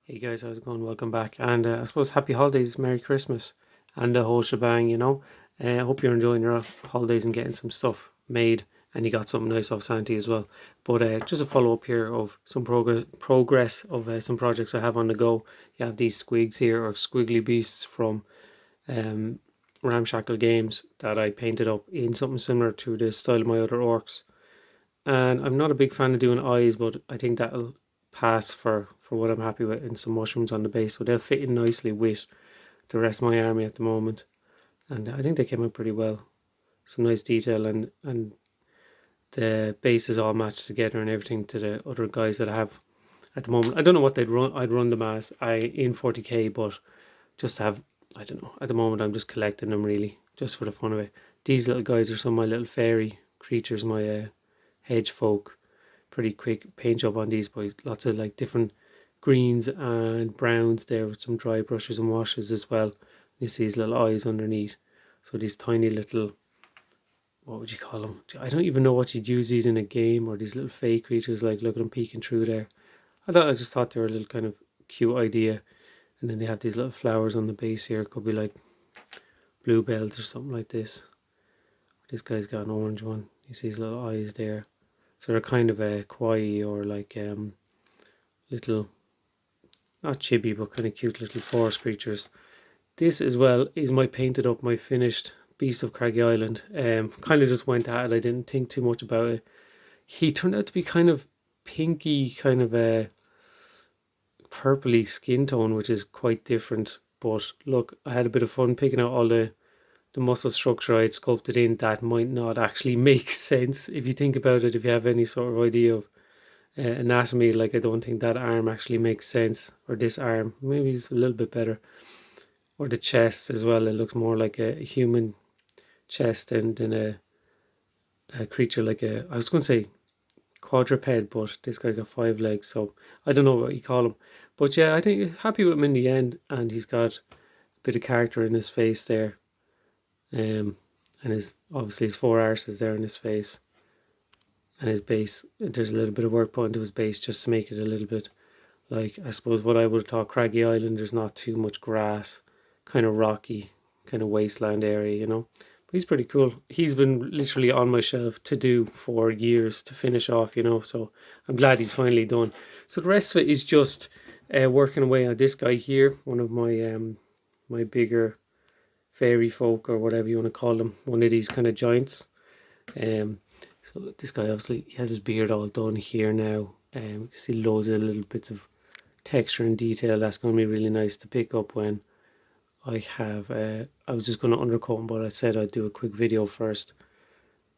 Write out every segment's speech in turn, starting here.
Hey guys, how's it going? Welcome back. And I suppose happy holidays, Merry Christmas, and the whole shebang. I hope you're enjoying your holidays and getting some stuff made, and you got something nice off Santi as well. But just a follow up here of some progress of some projects I have on the go. You have these squigs here, or squiggly beasts from um, Ramshackle Games that I painted up in something similar to the style of my other orcs. And I'm not a big fan of doing eyes, but I think that'll pass for what I'm happy with, and some mushrooms on the base, so they'll fit in nicely with the rest of my army at the moment. And I think they came out pretty well. Some nice detail, and the base is all matched together and everything to the other guys that I have at the moment. I don't know what they'd run. I'd run them as I in 40k, but just to have, I don't know. At the moment, I'm just collecting them really, just for the fun of it. These little guys are some of my little fairy creatures, my hedge folk. Pretty quick paint job on these boys. Lots of like different greens and browns there with some dry brushes and washes as well. You see these little eyes underneath. So these tiny little, what would you call them? I don't even know what you'd use these in a game, or these little fake creatures. Like, look at them peeking through there. I just thought they were a little kind of cute idea. And then they have these little flowers on the base here. It could be like bluebells or something like this. This guy's got an orange one. You see his little eyes there. So they're kind of a kawaii, or like little, not chibi, but kind of cute little forest creatures. This as well is my painted up, my finished Beast of Craggy Island. Kind of just went at it. I didn't think too much about it. He turned out to be kind of pinky, kind of a purpley skin tone, which is quite different. But look, I had a bit of fun picking out all the muscle structure I had sculpted in that might not actually make sense if you think about it. If you have any sort of idea of anatomy, like, I don't think that arm actually makes sense, or this arm maybe it's a little bit better, or the chest as well. It looks more like a human chest than a creature like I was going to say quadruped, but this guy got 5 legs, so I don't know what you call him. But yeah, I think happy with him in the end, and he's got a bit of character in his face there, and his, obviously his 4 arses there in his face, and his base. There's a little bit of work put into his base just to make it a little bit like, I suppose, what I would have thought Craggy Island. There's not too much grass, kind of rocky, kind of wasteland area. But he's pretty cool. He's been literally on my shelf to do for years to finish off. So I'm glad he's finally done. So the rest of it is just working away on this guy here, one of my bigger fairy folk, or whatever you want to call them, one of these kind of giants. So this guy, obviously he has his beard all done here now. You see loads of little bits of texture and detail. That's going to be really nice to pick up when I have I was just going to undercoat him, but I said I'd do a quick video first,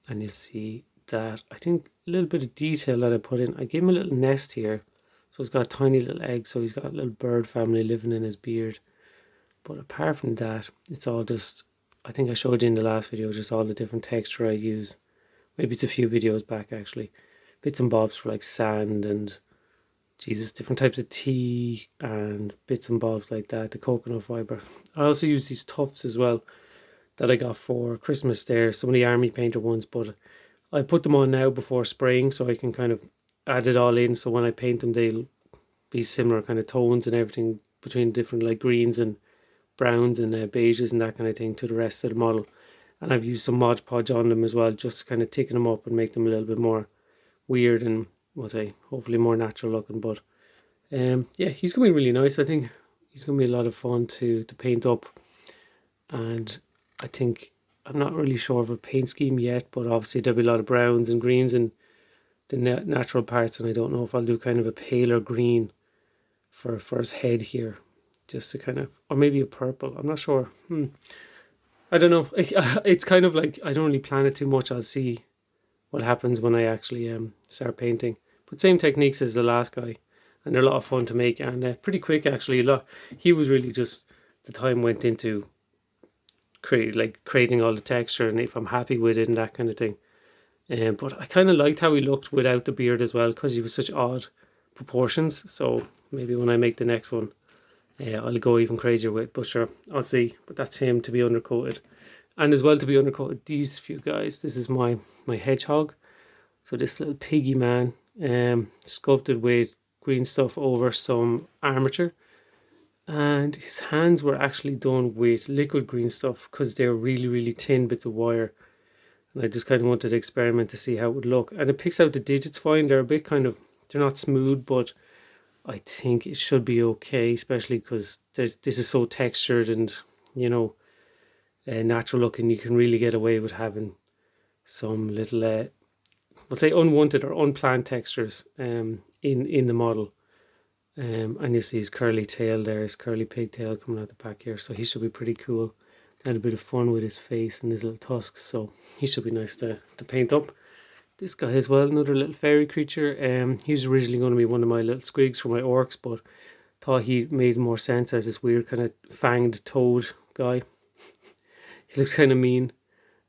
and you'll see that I think a little bit of detail that I put in. I gave him a little nest here, so he's got a tiny little egg, so he's got a little bird family living in his beard. But apart from that, it's all just, I think I showed you in the last video, just all the different texture I use. Maybe it's a few videos back actually. Bits and bobs for like sand and, Jesus, different types of tea and bits and bobs like that. The coconut fibre. I also use these tufts as well that I got for Christmas there. Some of the army painter ones, but I put them on now before spraying, so I can kind of add it all in. So when I paint them, they'll be similar kind of tones and everything between different like greens and browns and beiges and that kind of thing to the rest of the model. And I've used some Mod Podge on them as well, just kind of ticking them up and make them a little bit more weird and, we'll say, hopefully more natural looking. But yeah, he's going to be really nice. I think he's going to be a lot of fun to paint up. And I think, I'm not really sure of a paint scheme yet, but obviously there'll be a lot of browns and greens in the natural parts. And I don't know if I'll do kind of a paler green for his head here, just to kind of, or maybe a purple. I'm not sure. I don't know. It's kind of like, I don't really plan it too much. I'll see what happens when I actually start painting. But same techniques as the last guy, and they're a lot of fun to make, and pretty quick actually. He was really just, the time went into creating all the texture, and if I'm happy with it and that kind of thing. But I kind of liked how he looked without the beard as well, because he was such odd proportions. So maybe when I make the next one, I'll go even crazier with it, but sure, I'll see. But that's him to be undercoated. And as well, to be undercoated, these few guys. This is my hedgehog. So this little piggy man, sculpted with green stuff over some armature, and his hands were actually done with liquid green stuff because they're really, really thin bits of wire. And I just kind of wanted to experiment to see how it would look. And it picks out the digits fine. They're a bit kind of, they're not smooth, but I think it should be okay, especially because this is so textured and, you know, natural looking. You can really get away with having some little, let's say, unwanted or unplanned textures in the model. And you see his curly tail there, his curly pigtail coming out the back here. So he should be pretty cool. Had a bit of fun with his face and his little tusks, so he should be nice to paint up. This guy as well, another little fairy creature. He was originally going to be one of my little squigs for my orcs, but thought he made more sense as this weird kind of fanged toad guy. He looks kind of mean.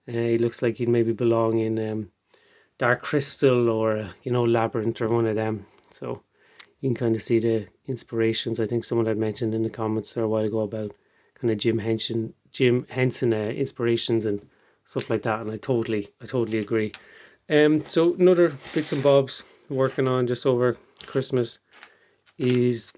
He looks like he'd maybe belong in Dark Crystal or you know, Labyrinth or one of them. So you can kind of see the inspirations. I think someone had mentioned in the comments there a while ago about kind of Jim Henson inspirations and stuff like that, and I totally agree. So another bits and bobs working on just over Christmas is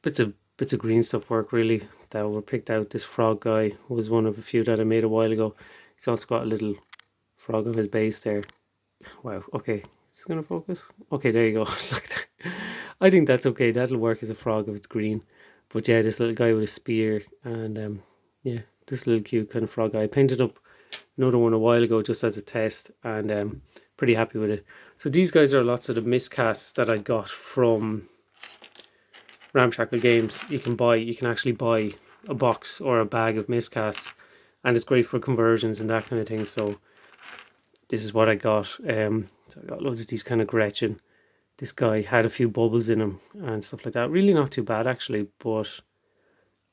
bits of green stuff work really that were picked out. This frog guy was one of a few that I made a while ago. He's also got a little frog on his base there. Wow, okay, it's gonna focus. Okay, there you go. Like that. I think that's okay. That'll work as a frog if it's green. But yeah, this little guy with a spear and yeah, this little cute kind of frog guy. I painted up another one a while ago just as a test and pretty happy with it. So these guys are lots of the miscasts that I got from Ramshackle Games. You can actually buy a box or a bag of miscasts, and it's great for conversions and that kind of thing. So this is what I got. So I got loads of these kind of Gretchen. This guy had a few bubbles in him and stuff like that. Really not too bad actually, but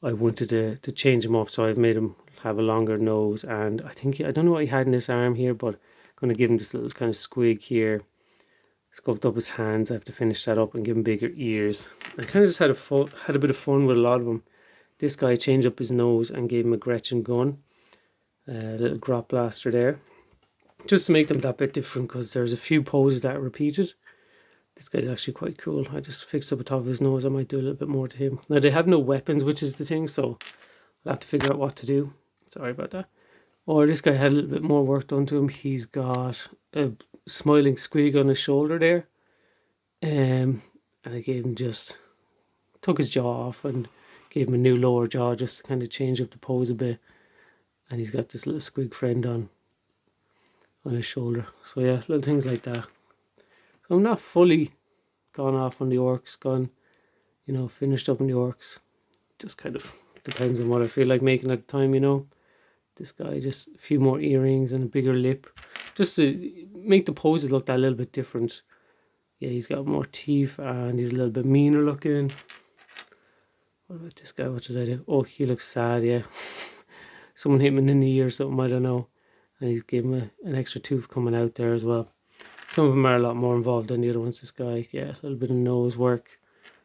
I wanted to change him up, so I've made him have a longer nose, and I don't know what he had in this arm here, but I'm going to give him this little kind of squig here. Sculpt up his hands. I have to finish that up and give him bigger ears. I kind of just had a bit of fun with a lot of them. This guy changed up his nose and gave him a Gretchen gun, a little grot blaster there, just to make them that bit different because there's a few poses that are repeated. This guy's actually quite cool. I just fixed up the top of his nose. I might do a little bit more to him. Now they have no weapons, which is the thing, so I'll have to figure out what to do. Sorry about that. Or this guy had a little bit more work done to him. He's got a smiling squig on his shoulder there. And I gave him took his jaw off and gave him a new lower jaw just to kind of change up the pose a bit. And he's got this little squig friend on his shoulder. So yeah, little things like that. So I'm not fully gone off on the orcs, finished up on the orcs. Just kind of depends on what I feel like making at the time, you know. This guy, just a few more earrings and a bigger lip, just to make the poses look that little bit different. Yeah, he's got more teeth and he's a little bit meaner looking. What about this guy? What did I do? Oh, he looks sad, yeah. Someone hit him in the knee or something, I don't know. And he's given an extra tooth coming out there as well. Some of them are a lot more involved than the other ones. This guy, yeah, a little bit of nose work.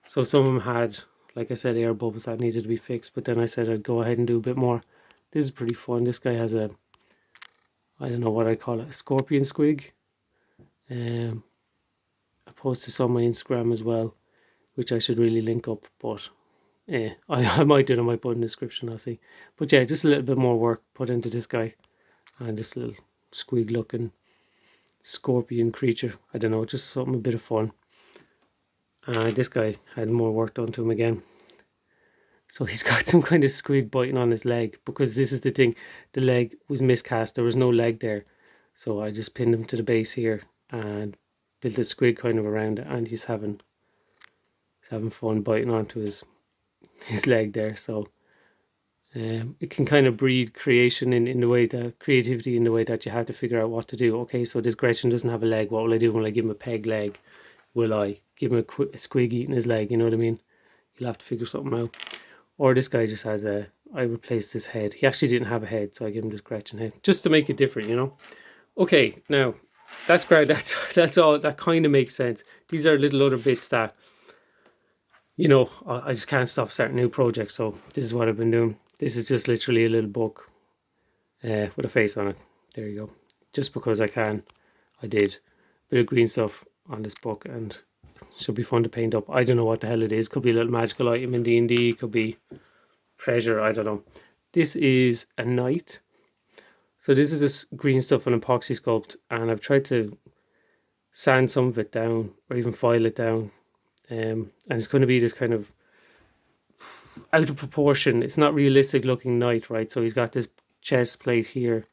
So some of them had, like I said, air bubbles that needed to be fixed. But then I said I'd go ahead and do a bit more. This is pretty fun. This guy has I don't know what I call it, a scorpion squig. I posted some on my Instagram as well, which I should really link up. But I might do it. I might put in the description, I'll see. But yeah, just a little bit more work put into this guy. And this little squig looking scorpion creature. I don't know, just something a bit of fun. This guy had more work done to him again. So he's got some kind of squig biting on his leg, because this is the thing, the leg was miscast, there was no leg there. So I just pinned him to the base here and built a squig kind of around it, and he's having fun biting onto his leg there. So it can kind of breed creation in the way that creativity, in the way that you have to figure out what to do. Okay, so this Gretchen doesn't have a leg. What will I do? Will I give him a peg leg? Will I give him a squig eating his leg? You know what I mean? You'll have to figure something out. Or this guy just has I replaced his head. He actually didn't have a head, so I give him this Gretchen head just to make it different, you know. Okay, now that's great. That's all. That kind of makes sense. These are little other bits that, you know, I just can't stop starting new projects. So this is what I've been doing. This is just literally a little book with a face on it. There you go. Just because I can, I did a bit of green stuff on this book and should be fun to paint up. I don't know what the hell it is. Could be a little magical item in D&D. Could be treasure. I don't know. This is a knight. So this is this green stuff on epoxy sculpt, and I've tried to sand some of it down or even file it down. And it's going to be this kind of out of proportion. It's not realistic looking knight, right? So he's got this chest plate here,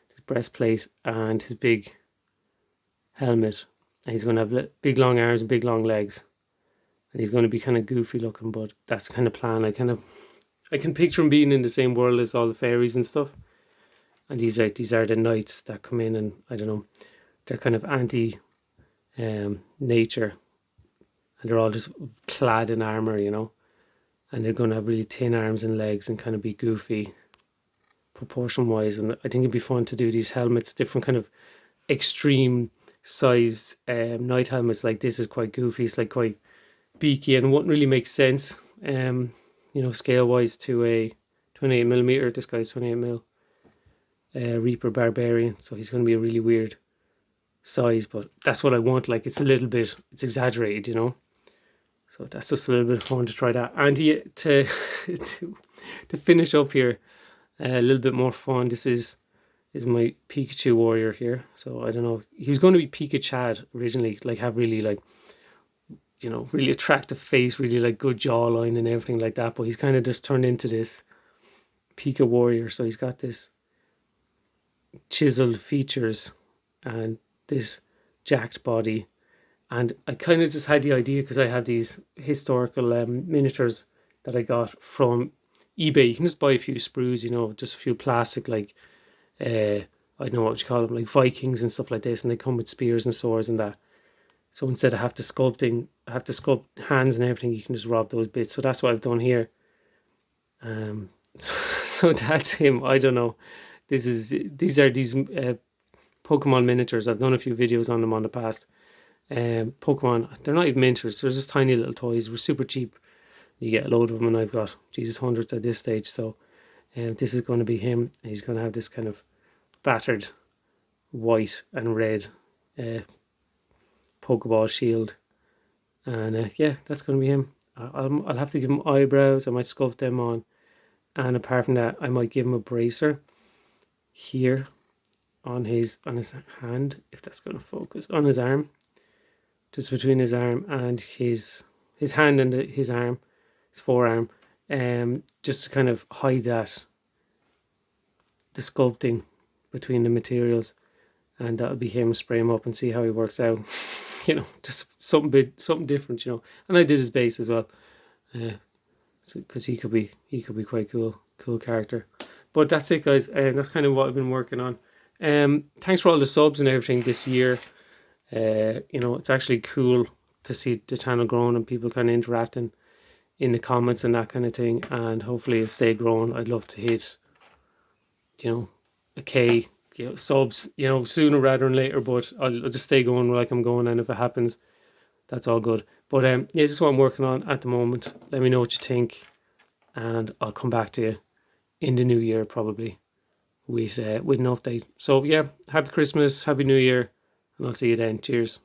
his breastplate, and his big helmet. And he's going to have big long arms and big long legs. And he's going to be kind of goofy looking, but that's the kind of plan. I can picture him being in the same world as all the fairies and stuff. And these are the knights that come in, and I don't know, they're kind of anti nature, and they're all just clad in armor, you know, and they're going to have really thin arms and legs and kind of be goofy proportion wise. And I think it'd be fun to do these helmets, different kind of extreme sized knight helmets. Like this is quite goofy, it's like quite beaky, and wouldn't really make sense you know, scale wise to a 28mm. This guy's 28mm. Reaper Barbarian, so he's going to be a really weird size, but that's what I want. Like it's a little bit, it's exaggerated, you know, so that's just a little bit of fun to try that. And to finish up here, a little bit more fun, this is my Pikachu warrior here. So I don't know, he was going to be Pikachu originally, like have really like, you know, really attractive face, really like good jawline and everything like that, but he's kind of just turned into this Pika warrior. So he's got this chiseled features and this jacked body, and I kind of just had the idea because I have these historical miniatures that I got from eBay. You can just buy a few sprues, you know, just a few plastic, like I don't know what you call them, like Vikings and stuff like this, and they come with spears and swords and that. So instead of have to sculpt hands and everything, you can just rob those bits. So that's what I've done here. So that's him. I don't know. These are Pokemon miniatures. I've done a few videos on them on the past. Pokemon, they're not even miniatures. They're just tiny little toys. They're super cheap. You get a load of them, and I've got, Jesus, hundreds at this stage. So this is going to be him. He's going to have this kind of battered white and red Pokeball shield. And yeah, that's going to be him. I'll have to give him eyebrows. I might sculpt them on. And apart from that, I might give him a bracer here on his hand, if that's going to focus, on his arm, just between his arm and his hand and his arm, his forearm, just to kind of hide the sculpting between the materials. And that'll be him. Spray him up and see how he works out. You know, just something big, something different, you know. And I did his base as well, because he could be quite cool character. But that's it, guys. That's kind of what I've been working on. Thanks for all the subs and everything this year. You know, it's actually cool to see the channel growing and people kind of interacting in the comments and that kind of thing. And hopefully it'll stay growing. I'd love to hit, you know, a K, you know, subs, you know, sooner rather than later. But I'll just stay going like I'm going, and if it happens, that's all good. But yeah, just what I'm working on at the moment. Let me know what you think, and I'll come back to you in the new year probably with an update. So yeah, happy Christmas, happy New Year, and I'll see you then. Cheers.